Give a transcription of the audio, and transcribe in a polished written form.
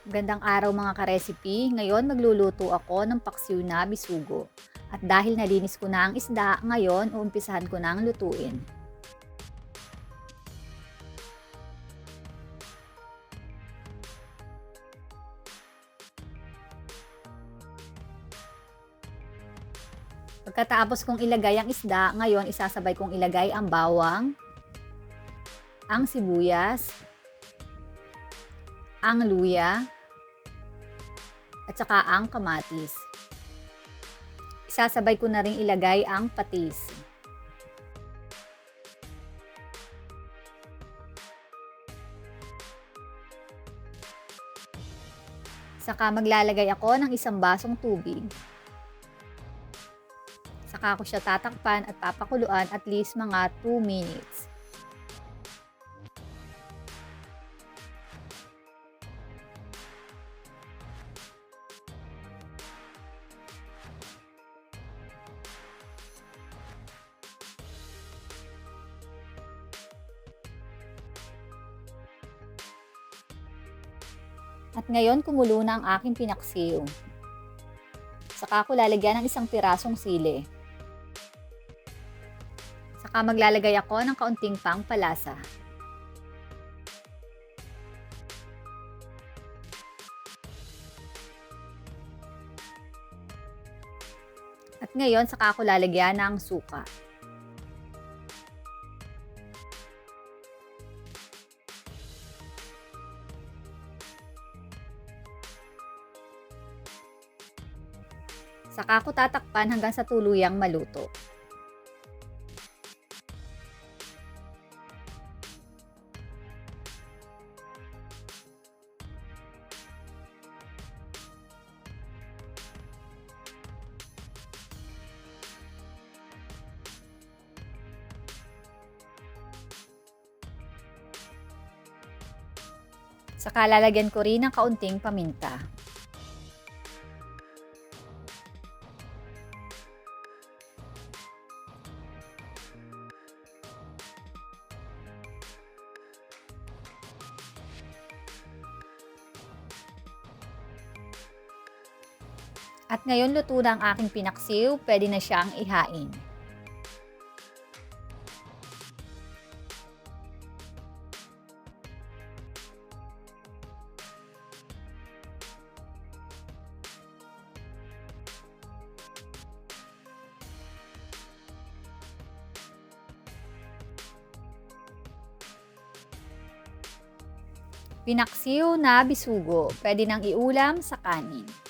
Gandang araw mga ka-recipe. Ngayon magluluto ako ng paksiw na bisugo. At dahil nalinis ko na ang isda, ngayon uumpisahan ko na ang lutuin. Pagkatapos kong ilagay ang isda, ngayon isasabay kong ilagay ang bawang, ang sibuyas, ang luya, at saka ang kamatis. Isasabay ko na rin ilagay ang patis. Saka maglalagay ako ng 1 basong tubig. Saka ko siya tatakpan at papakuluan at least mga 2 minutes. At ngayon kumulo na ang aking pinaksiw. Saka ko lalagyan ng 1 pirasong sili. Saka maglalagay ako ng kaunting pampalasa. At ngayon saka ko lalagyan ng suka. Saka ko tatakpan hanggang sa tuluyang maluto. Saka lalagyan ko rin ng kaunting paminta. At ngayon luto na ang aking pinaksiw, pwede na siyang ihain. Pinaksiw na bisugo, pwede nang iulam sa kanin.